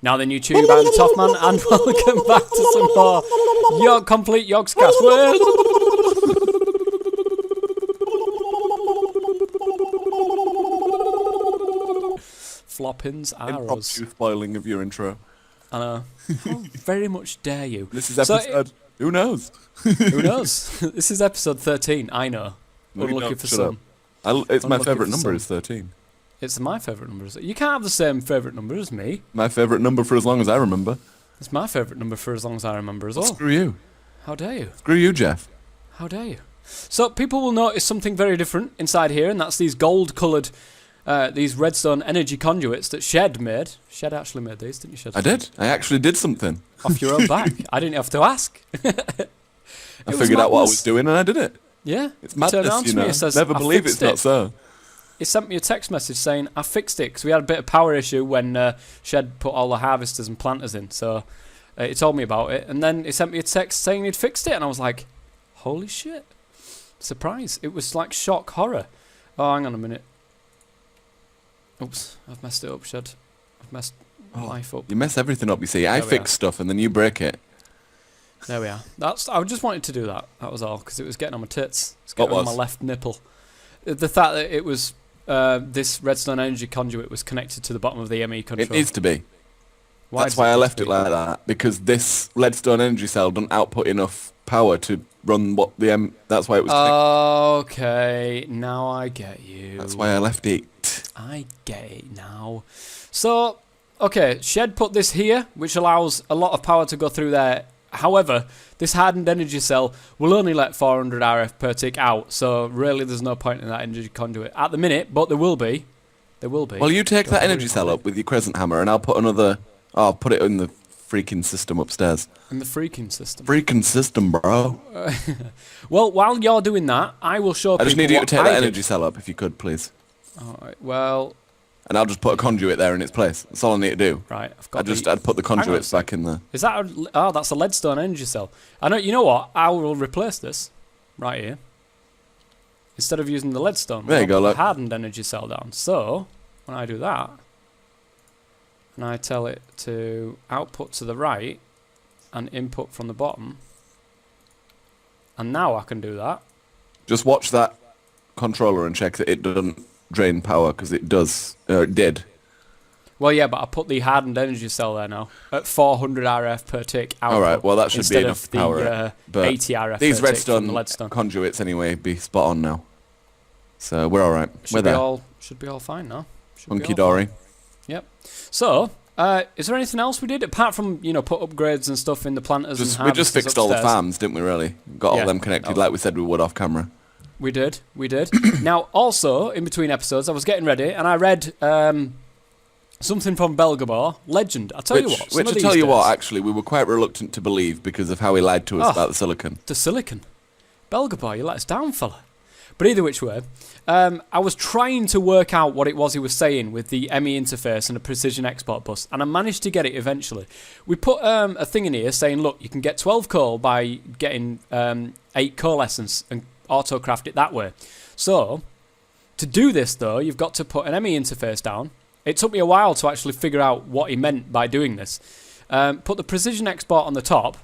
Now then, YouTube, I'm the Toff Man, and welcome back to some more complete Yogscast. Floppins arrows. Impromptu spoiling of your intro. I know. How very much dare you? This is episode... who knows? Who knows? This is episode 13, I know. No, Unlucky for some. It's my Unlucky favourite for number some. is 13. It's my favourite number. You can't have the same favourite number as me. My favourite number for as long as I remember. It's my favourite number for as long as I remember as well. Screw you. How dare you? Screw you, Jeff. How dare you? So people will notice something very different inside here, and that's these gold-coloured, these redstone energy conduits that Shed made. Shed actually made these, didn't you, Shed? I did. I actually did something. Off your own back. I didn't have to ask. I figured out what I was doing and I did it. Yeah. It's madness, you know. Never believe it's not so. He sent me a text message saying, I fixed it, because we had a bit of power issue when Shed put all the harvesters and planters in. So he told me about it, and then he sent me a text saying he'd fixed it, and I was like, holy shit. Surprise. It was like shock horror. Oh, hang on a minute. Oops, I've messed it up, Shed. I've messed life up. You mess everything up, you see. I fix stuff and then you break it. There we are. I just wanted to do that. That was all, because it was getting on my tits. It's getting on my left nipple. The fact that it was this redstone energy conduit was connected to the bottom of the ME control. It needs to be. That's why I left it like that, because this redstone energy cell doesn't output enough power to run what the that's why it was connected. Okay, now I get you. That's why I left it. I get it now. So, okay, Shed put this here, which allows a lot of power to go through there. However, this hardened energy cell will only let 400 RF per tick out, so really there's no point in that energy conduit at the minute, but there will be. There will be. Well, you take that energy cell up with your crescent hammer, and I'll put another... Oh, I'll put it in the freaking system upstairs. In the freaking system? Freaking system, bro. Well, while you're doing that, I will show people I just need you to take that did. energy cell up, if you could, please. Alright, well... And I'll just put a conduit there in its place. That's all I need to do. Right, I've got I'd put the conduits back in there. Is that that's a leadstone energy cell. I know. You know what? I will replace this right here. Instead of using the leadstone, there you go, look. Hardened energy cell down. So when I do that, and I tell it to output to the right and input from the bottom, and now I can do that. Just watch that controller and check that it doesn't drain power, because it does. It did. Well, yeah, but I put the hardened energy cell there now at 400 RF per tick output. All right, well that should be enough of the, power. But 80 RF these per tick from the redstone conduits anyway be spot on now. So we're all right. We're there. Should be all fine now. Hunky dory. Yep. So, is there anything else we did apart from put upgrades and stuff in the planters? We just fixed all the farms, didn't we? Really got all them connected like we said we would off camera. We did. Now, also, in between episodes, I was getting ready, and I read something from Belgamore, legend. I tell you what, actually, we were quite reluctant to believe because of how he lied to us about the silicon. The silicon. Belgamore, you let us down, fella. But either which way, I was trying to work out what it was he was saying with the ME interface and a precision export bus, and I managed to get it eventually. We put a thing in here saying, look, you can get 12 coal by getting 8 coal essence and auto-craft it that way. So, to do this though, you've got to put an ME interface down. It took me a while to actually figure out what he meant by doing this. Put the precision export on the top.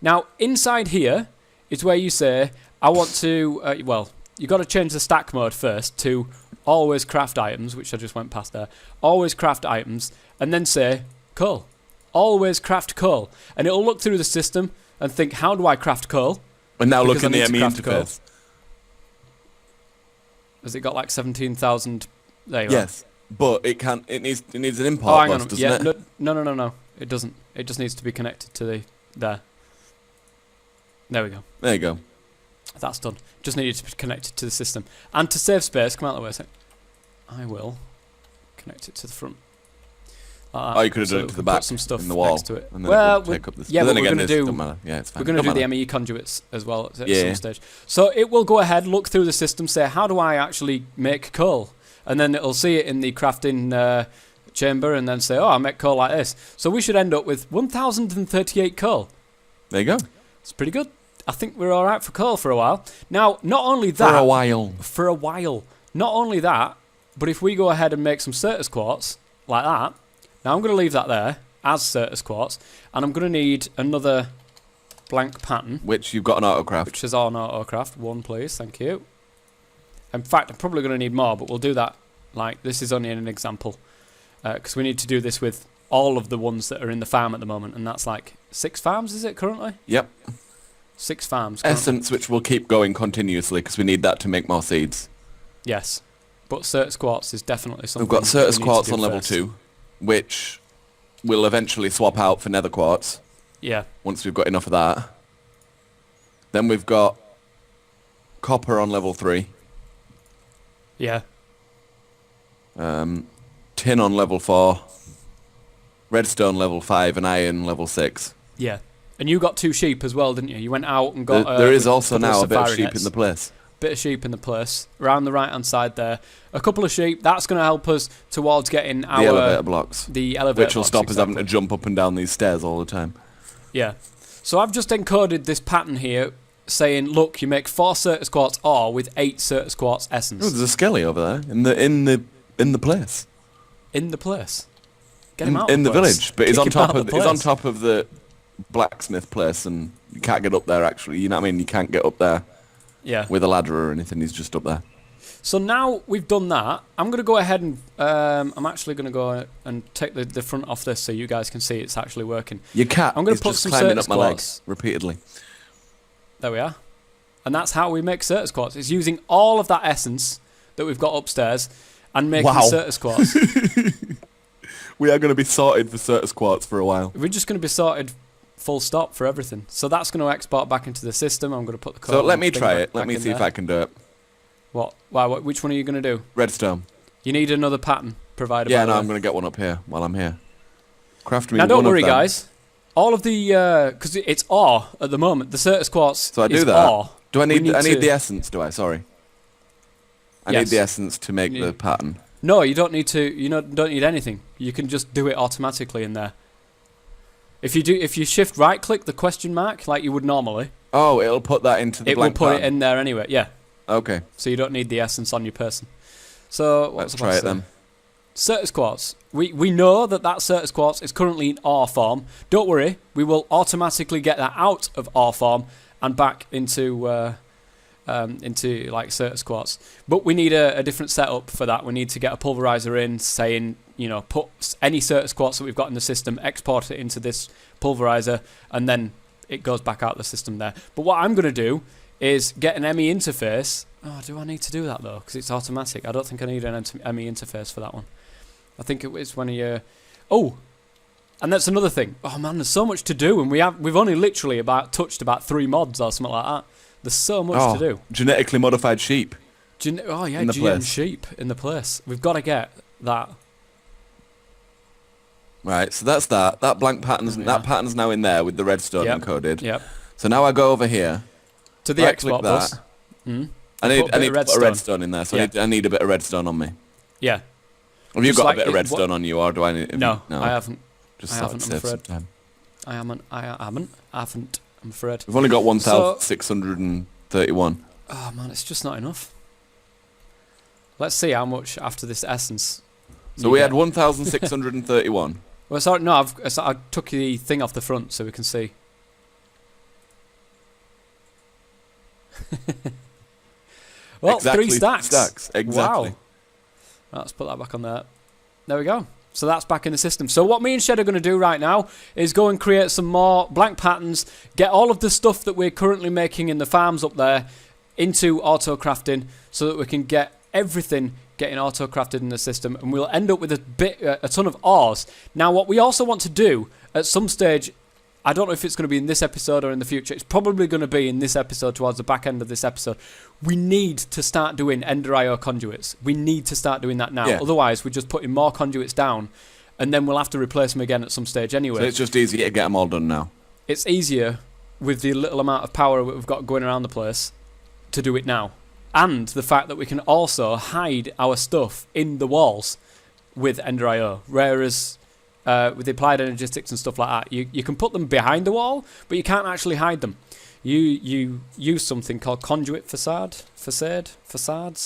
Now, inside here is where you say, I want to, you've got to change the stack mode first to always craft items, which I just went past there. Always craft items, and then say, coal. Always craft coal. And it'll look through the system and think, how do I craft coal? And now look in the ME interface. Has it got like 17,000? There you are. Yes, but it can. It needs an import bus, doesn't it? No. It doesn't. It just needs to be connected to there. There we go. There you go. That's done. Just needed to be connected to the system. And to save space, come out the way a sec. I will connect it to the front. You could have done it to the back, put some stuff in the wall, next to it. And then take up this. Yeah, but we're going to do. Yeah, it's fine. We're going to do the ME conduits as well at some stage. So it will go ahead, look through the system, say, how do I actually make coal? And then it'll see it in the crafting chamber, and then say, I make coal like this. So we should end up with 1,038 coal. There you go. It's pretty good. I think we're all right for coal for a while. Now, not only that. For a while. Not only that, but if we go ahead and make some Certus quartz like that, Now I'm going to leave that there as Certus quartz, and I'm going to need another blank pattern. Which you've got an autocraft. Which is on autocraft. One, please. Thank you. In fact, I'm probably going to need more, but we'll do that. Like, this is only an example. Because we need to do this with all of the ones that are in the farm at the moment, and that's like 6 farms, is it, currently? Yep. 6 farms currently. Essence, which will keep going continuously, because we need that to make more seeds. Yes. But Certus quartz is definitely something. We've got Certus we quartz need to on do level first. 2, which will eventually swap out for nether quartz. Yeah. Once we've got enough of that. Then we've got copper on level 3. Yeah. Tin on level 4. Redstone level 5 and iron level 6. Yeah. And you got 2 sheep as well, didn't you? You went out and got... There is also couple now of a bit of safari sheep nets. in the place. Bit of sheep in the place. Around the right-hand side there. A couple of sheep. That's going to help us towards getting our... The elevator blocks. The elevator Which will blocks, stop us having exactly. to jump up and down these stairs all the time. Yeah. So I've just encoded this pattern here saying, look, you make 4 Certus quartz ore with 8 Certus quartz essence. Oh, there's a skelly over there in the place. In the place. Get him out in of the place. village, but he's Kick on him top out of the he's on place. top of the blacksmith place, and you can't get up there. Actually, you know what I mean. You can't get up there Yeah. with a ladder or anything. He's just up there. So now we've done that, I'm going to go ahead and I'm actually going to go and take the front off this so you guys can see it's actually working. Your cat I'm gonna is put just some climbing Certus up my leg quartz. repeatedly. There we are. And that's how we make Certus quartz. It's using all of that essence that we've got upstairs and making Wow. Certus quartz. We are going to be sorted for Certus quartz for a while. We're just going to be sorted full stop for everything. So that's going to export back into the system. I'm going to put the code. So let me try it. Let back me in see if there. I can do it. What? Wow, which one are you going to do? Redstone. You need another pattern provided Yeah, by no, the I'm going to get one up here while I'm here. Craft me Now don't one of worry them. guys. All of the because it's ore at the moment. The Certus quartz So I do is that. ore. Do I need? I need to- the essence. Do I? Sorry. I Yes. need the essence to make You the need- pattern. No, you don't need to. You don't need anything. You can just do it automatically in there. If you shift right click the question mark like you would normally, Oh, it'll put that into the it will blank put it pattern. in there anyway. Yeah. Okay, So you don't need the essence on your person. So let's try it then. Certus quartz. We know that Certus quartz is currently in ore form. Don't worry, we will automatically get that out of ore form and back into like Certus quartz. But we need a different setup for that. We need to get a pulverizer in, saying, you know, put any Certus quartz that we've got in the system, export it into this pulverizer, and then it goes back out the system there. But what I'm going to do is get an ME interface. Oh, do I need to do that though? Because it's automatic. I don't think I need an ME interface for that one. I think it's when you... Oh, and that's another thing. Oh man, there's so much to do, and we've only literally touched about 3 mods or something like that. There's so much to do. Genetically modified sheep. Oh yeah, in the GM place. sheep in the place. We've got to get that. Right, so that's that. That blank pattern's Yeah. that pattern's now in there with the redstone Yep. encoded. Yep. So now I go over here. To the Right export click bus. that. Mm. I And need put a bit of to put a redstone in there. So Yeah. I need a bit of redstone on me. Yeah. Have you Just got like a bit of it- redstone on you, or do I need? have No, you- no. I haven't. Just I thought haven't, I'd I'm save some afraid. time. I haven't. I'm afraid. We've only got 1,631. Oh man, it's just not enough. Let's see how much after this essence. So you we get. had 1,631. Well, sorry, no, I took the thing off the front so we can see. Well, Exactly 3 stacks. Exactly. Wow. Let's put that back on there. There we go. So that's back in the system. So what me and Shed are going to do right now is go and create some more blank patterns, get all of the stuff that we're currently making in the farms up there into auto-crafting so that we can get everything getting auto-crafted in the system, and we'll end up with a ton of ores. Now, what we also want to do at some stage, I don't know if it's going to be in this episode or in the future, it's probably going to be in this episode, towards the back end of this episode, we need to start doing EnderIO conduits. We need to start doing that now. Yeah. Otherwise, we're just putting more conduits down, and then we'll have to replace them again at some stage anyway. So it's just easier to get them all done now. It's easier with the little amount of power that we've got going around the place to do it now. And the fact that we can also hide our stuff in the walls with EnderIO. Whereas with the applied energistics and stuff like that, you can put them behind the wall, but you can't actually hide them. You use something called conduit facades. Facade. Facade.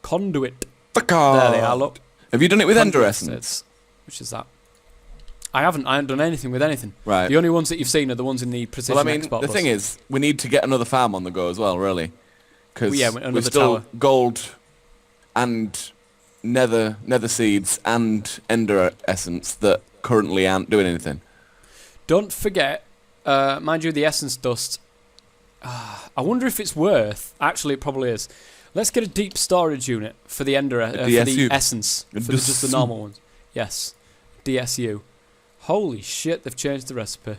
Conduit. Facade. There they are, look. Have you done it with Ender Conduit Essence? Which is that? I haven't done anything with anything. Right. The only ones that you've seen are the ones in the precision export the bus. thing is, we need to get another farm on the go as well, really. Because another we're still tower. gold and nether seeds and Ender Essence that currently aren't doing anything. Don't forget, mind you, the essence dust. I wonder if it's worth. Actually, it probably is. Let's get a deep storage unit for the Ender, for the essence, for just the normal ones. Yes, DSU. Holy shit, they've changed the recipe.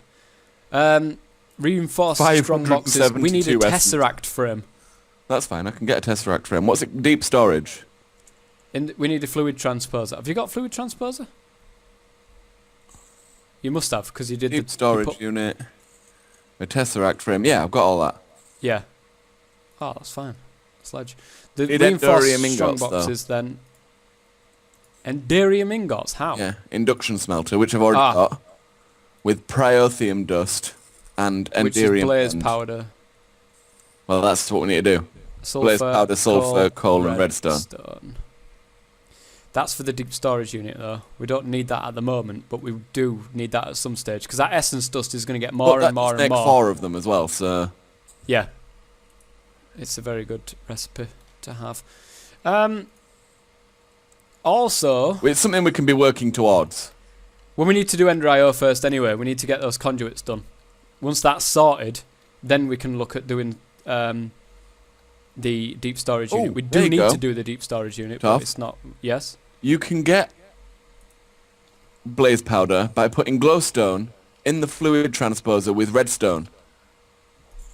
Reinforced strong boxes. We need a tesseract frame. That's fine. I can get a tesseract frame. What's it? Deep storage. We need a fluid transposer. Have you got a fluid transposer? You must have, because you did deep storage unit. A tesseract frame. Yeah, I've got all that. Yeah. Oh, that's fine. Sledge. The Need reinforced strong boxes though. then. EnderIO ingots. How? Yeah, induction smelter, which I've already got, with Priothium dust and EnderIO. Which is blaze powder. Well, that's what we need to do. Sulfur, blaze powder, sulfur, coal, and redstone. That's for the deep storage unit, though. We don't need that at the moment, but we do need that at some stage because that essence dust is going to get more and more and more. 4 of them as well, so yeah, it's a very good recipe to have. Also, it's something we can be working towards. Well, we need to do EnderIO first anyway. We need to get those conduits done. Once that's sorted, then we can look at doing the deep storage unit. We do need to do the deep storage unit, Toff. but it's not... Yes? You can get blaze powder by putting glowstone in the fluid transposer with redstone.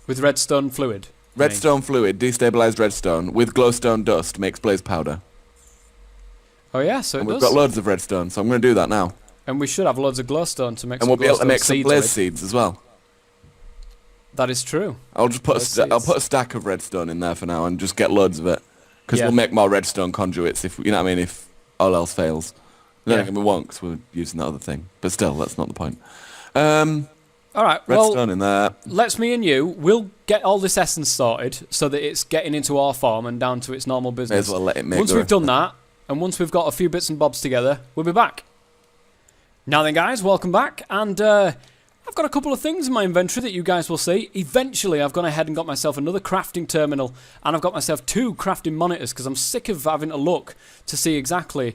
With redstone fluid? Redstone fluid, destabilized redstone, with glowstone dust makes blaze powder. Oh yeah, so we've got loads of redstone, so I'm going to do that now. And we should have loads of glowstone to make and some we'll be able to make some blaze seeds as well. That is true. I'll just put I'll put a stack of redstone in there for now and just get loads of it. Because we'll make more redstone conduits if, you know what I mean, if all else fails. Then we won't because we're using that other thing. But still, that's not the point. Alright, redstone in there. Let's me and you, we'll get all this essence sorted so that it's getting into our farm and down to its normal business. May as well let it make once we've done that, and once we've got a few bits and bobs together, we'll be back. Now then guys, welcome back, and I've got a couple of things in my inventory that you guys will see. Eventually I've gone ahead and got myself another crafting terminal, and I've got myself 2 crafting monitors, because I'm sick of having to look to see exactly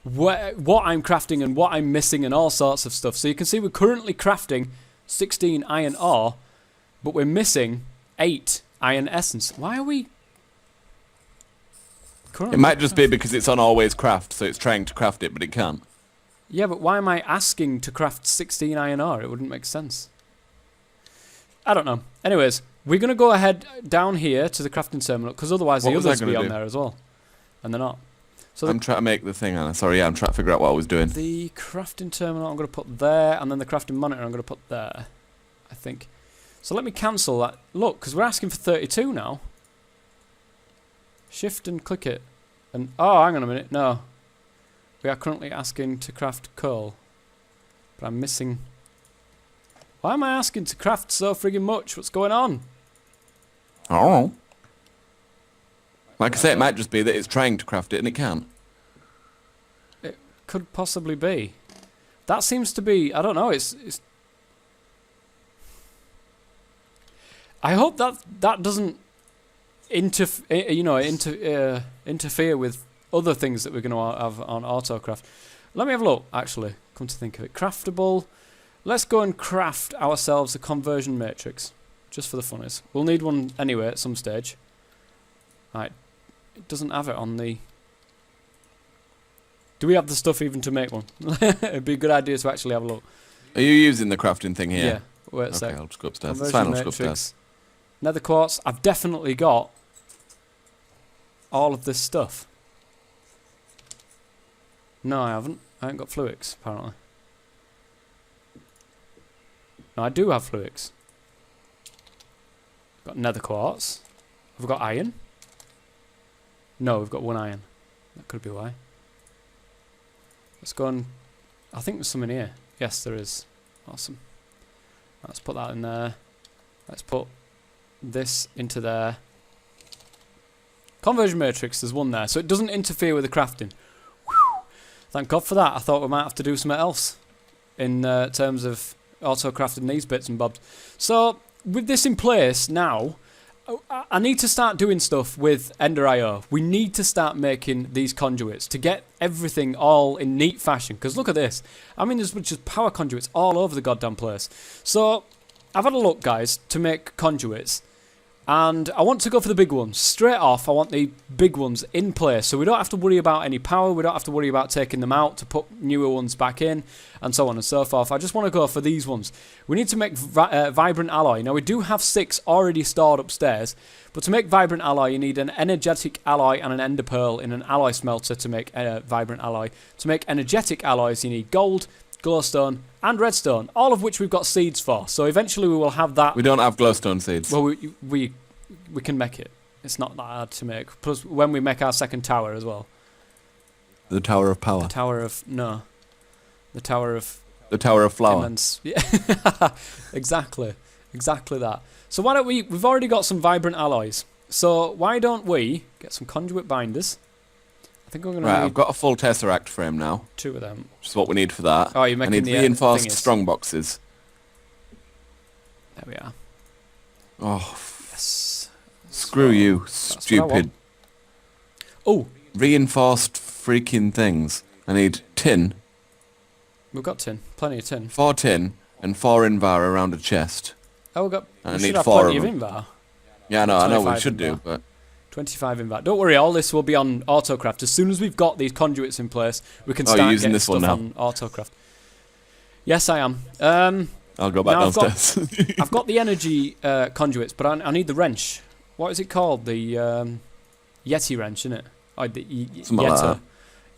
what I'm crafting and what I'm missing and all sorts of stuff. So you can see we're currently crafting 16 iron ore, but we're missing 8 iron essence. Why are we... It might just be because it's on always craft, so it's trying to craft it, but it can't. Yeah, but why am I asking to craft 16 iron ore? It wouldn't make sense. I don't know. Anyways, we're going to go ahead down here to the crafting terminal, because otherwise the others will be on there as well. And they're not. So I'm trying to make the thing, Anna. Sorry, I'm trying to figure out what I was doing. The crafting terminal I'm going to put there, and then the crafting monitor I'm going to put there, I think. So let me cancel that. Look, because we're asking for 32 now. Shift and click it. And oh, hang on a minute. No. We are currently asking to craft coal. But I'm missing... Why am I asking to craft so friggin' much? What's going on? I don't know. Like I say, it might just be that it's trying to craft it and it can't. It could possibly be. That seems to be... I don't know, it's... I hope that doesn't interfere with other things that we're going to have on AutoCraft. Let me have a look, actually, come to think of it. Craftable. Let's go and craft ourselves a conversion matrix, just for the funnies. We'll need one anyway at some stage. Right, it doesn't have it on the... Do we have the stuff even to make one? It'd be a good idea to actually have a look. Are you using the crafting thing here? Yeah, wait a sec. Okay, I'll just go upstairs. It's fine, I'll just go upstairs. Nether quartz. I've definitely got all of this stuff. No, I haven't. I haven't got fluix, apparently. No, I do have fluix. Got nether quartz. Have we got iron? No, we've got 1 iron. That could be why. Let's go and... I think there's some in here. Yes, there is. Awesome. Let's put that in there. Let's put this into there. Conversion matrix, there's one there. So it doesn't interfere with the crafting. Whew. Thank God for that. I thought we might have to do something else in terms of auto-crafting these bits and bobs. So, with this in place now, I need to start doing stuff with EnderIO. We need to start making these conduits to get everything all in neat fashion. Because look at this. I mean, there's just power conduits all over the goddamn place. So, I've had a look, guys, to make conduits. And I want to go for the big ones. Straight off, I want the big ones in place. So we don't have to worry about any power. We don't have to worry about taking them out to put newer ones back in. And so on and so forth. I just want to go for these ones. We need to make Vibrant Alloy. Now, we do have 6 already stored upstairs. But to make Vibrant Alloy, you need an Energetic Alloy and an Ender Pearl in an Alloy Smelter to make Vibrant Alloy. To make Energetic Alloys, you need Gold, Glowstone, and Redstone, all of which we've got seeds for. So eventually we will have that. We don't have glowstone seeds. Well, we can make it. It's not that hard to make. Plus, when we make our second tower as well. The Tower of Power. The Tower of... No. The Tower of... The Tower of Flower. Immense. Yeah. Exactly. Exactly that. So why don't we... We've already got some Vibrant Alloys. So why don't we get some conduit binders? I think we're going to Right, I've got a full Tesseract frame now. 2 of them. Which is what we need for that. Oh, you're making I need the reinforced strong boxes. There we are. Oh, Yes. screw you, what I stupid. want. Oh, Reinforced freaking things. I need tin, we've got tin. Plenty of tin. 4 tin, and 4 invar around a chest. Oh, we've got... And I We need should have 4 plenty of of them. invar. Yeah, I know we 25 should do, invar. but... 25 in that. Don't worry, all this will be on AutoCraft. As soon as we've got these conduits in place, we can Oh, start you're using getting this one stuff now? on AutoCraft. Yes, I am. I'll go back Now I've got- downstairs. I've got the energy conduits, but I need the wrench. What is it called? The Yeti wrench, isn't it? Oh, the Something like that.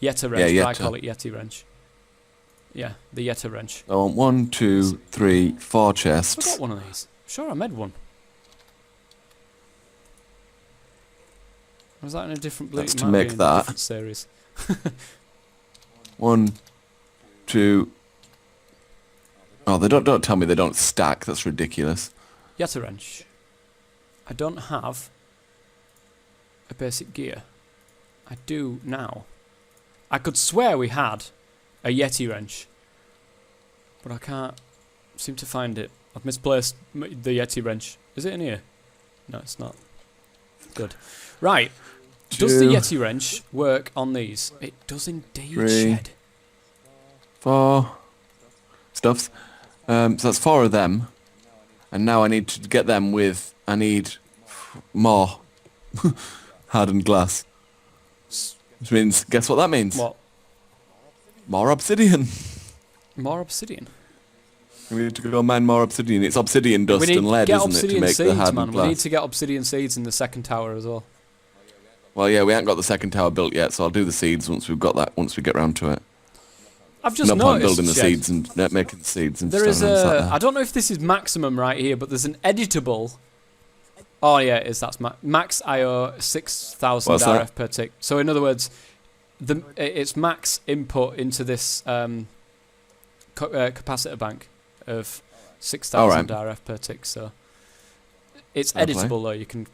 Yeta wrench, Yeah, but I Yeta. call it Yeti wrench. Yeah, the Yeta wrench. I want 1, 2, 3, 4 I chests. got one of these. Sure, I made one. Was that in a different... That's it to might be make in a that. different series. 1, 2... Oh, they don't tell me they don't stack. That's ridiculous. Yeta wrench. I don't have a basic gear. I do now. I could swear we had a Yeti wrench, but I can't seem to find it. I've misplaced the Yeti wrench. Is it in here? No, it's not. Good. Right. Does the 2, Yeti wrench work on these? It does indeed, 3. Shed. 4 stuffs. So that's 4 of them. And now I need to get them with... I need more hardened glass. Which means, guess what that means? What? More obsidian. More obsidian? We need to go mine more obsidian. It's obsidian dust and lead, get isn't it, to obsidian make the seeds, hardened man. glass? We need to get obsidian seeds in the second tower as well. Well, yeah, we haven't got the second tower built yet, so I'll do the seeds once we've got that. Once we get round to it. I've just No point noticed, building the Shed, seeds and making the seeds and there is stuff. a... I don't know if this is maximum right here, but there's an editable... Oh, yeah, it is. That's max IO 6,000 What's that? RF per tick. So, in other words, it's max input into this capacitor bank of 6,000 RF per tick. So, it's Fair play. editable, though. You can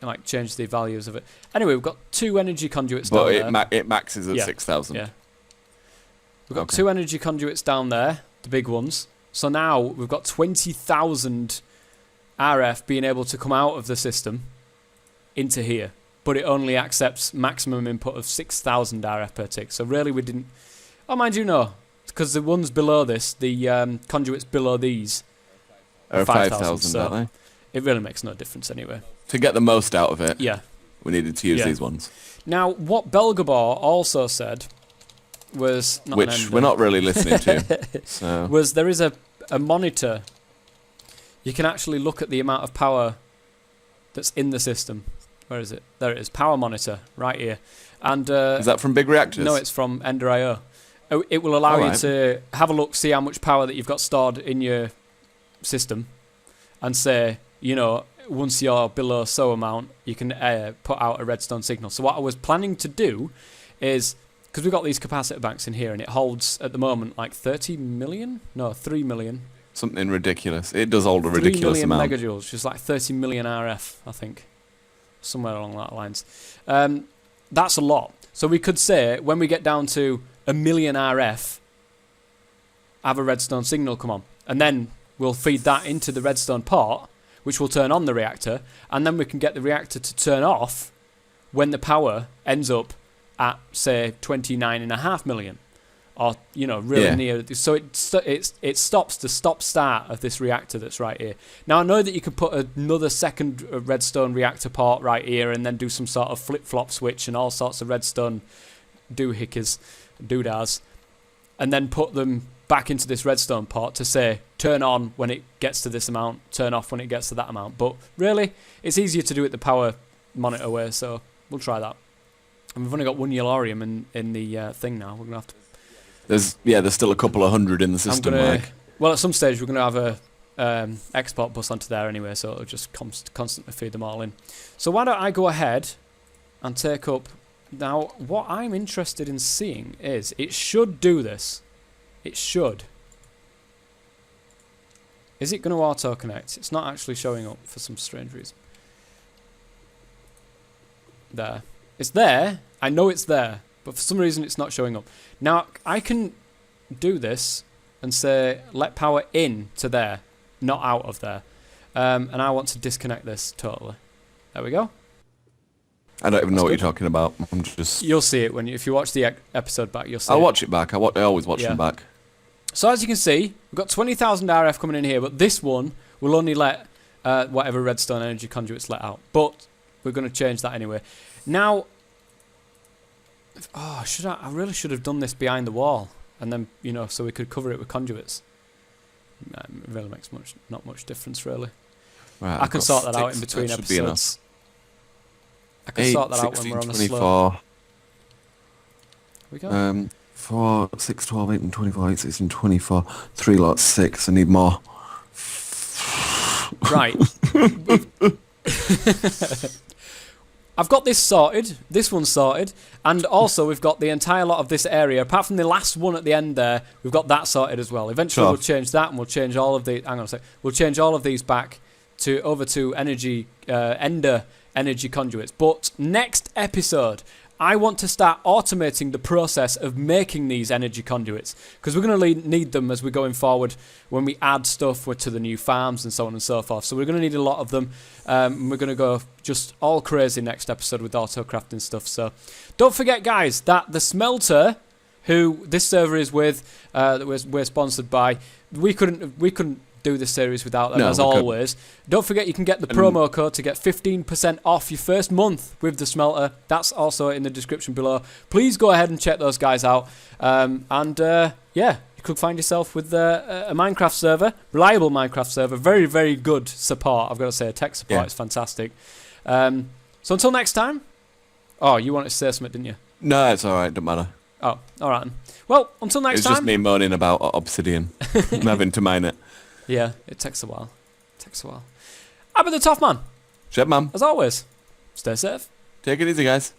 like change the values of it. Anyway, we've got 2 energy conduits But down there. it maxes at Yeah, 6,000. Yeah. We've got Okay. 2 energy conduits down there, the big ones. So now we've got 20,000 RF being able to come out of the system into here. But it only accepts maximum input of 6,000 RF per tick. So really we didn't... Oh, mind you, no. Because the ones below this, the conduits below these, Or 5,000, so don't they? it really makes no difference anyway. To get the most out of it, Yeah. we needed to use Yeah. these ones. Now, what Belgabor also said was... Not an Which ender. we're not really listening to. So. Was there is a monitor. You can actually look at the amount of power that's in the system. Where is it? There it is. Power monitor, right here. And Is that from big reactors? no, it's from EnderIO. It will allow you to have a look, see how much power that you've got stored in your system, and say, you know, once you're below so amount, you can put out a redstone signal. So what I was planning to do is, because we've got these capacitor banks in here, and it holds at the moment like 30 million? No, 3 million. Something ridiculous. It does hold a 3 ridiculous million amount. megajoules, which is like 30 million RF, I think. Somewhere along that lines. That's a lot. So we could say, when we get down to 1 million RF, have a redstone signal come on. And then we'll feed that into the redstone port, which will turn on the reactor, and then we can get the reactor to turn off when the power ends up at, say, 29.5 million. Or, really near. So it stops the stop-start of this reactor that's right here. Now, I know that you could put another second redstone reactor port right here and then do some sort of flip-flop switch and all sorts of redstone doodads, and then put them back into this redstone port to say, turn on when it gets to this amount, turn off when it gets to that amount. But really, it's easier to do it the power monitor way, so we'll try that. And we've only got one yellorium in the thing now. We're going to have to... There's still a couple of hundred in the system, Mike. Well, at some stage, we're going to have a export bus onto there anyway, so it'll just constantly feed them all in. So why don't I go ahead and take up... Now, what I'm interested in seeing is, it should do this. It should. Is it going to auto-connect? It's not actually showing up for some strange reason. There. It's there. I know it's there. But for some reason, it's not showing up. Now, I can do this and say, let power in to there, not out of there. And I want to disconnect this totally. There we go. I don't even know what you're talking about. I'm just... You'll see it if you watch the episode back. You'll see. I'll watch it back. I always watch them back. So as you can see, we've got 20,000 RF coming in here, but this one will only let whatever redstone energy conduits let out. But we're going to change that anyway. Now, I really should have done this behind the wall, and then so we could cover it with conduits. It really makes not much difference really. Right, I can sort that out in between episodes. I can sort that out when we're on a slow. Here we go. 4, 6, 12, 8, and 24, 8, 16, 24, 3 lots, 6. I need more. Right. I've got this sorted, this one's sorted, and also we've got the entire lot of this area. Apart from the last one at the end there, we've got that sorted as well. Eventually we'll change that, and we'll change all of the... Hang on a sec. We'll change all of these back over to Ender energy conduits. But next episode, I want to start automating the process of making these energy conduits, because we're going to need them as we're going forward when we add stuff to the new farms and so on and so forth. So we're going to need a lot of them. We're going to go just all crazy next episode with auto crafting stuff. So don't forget, guys, that the Smelter, who this server is with, that we're sponsored by, we couldn't do this series without them, as always. Don't forget, you can get the promo code to get 15% off your first month with the Smelter. That's also in the description below. Please go ahead and check those guys out. You could find yourself with a Minecraft server, reliable Minecraft server, very, very good support. I've got to say, tech support is fantastic. So until next time. Oh, you wanted to say something, didn't you? No, it's all right. Don't matter. Oh, all right. Well, until next time. It's just me moaning about obsidian. I'm having to mine it. Yeah, it takes a while. I've been the Toff Man. Shep, man. As always, stay safe. Take it easy, guys.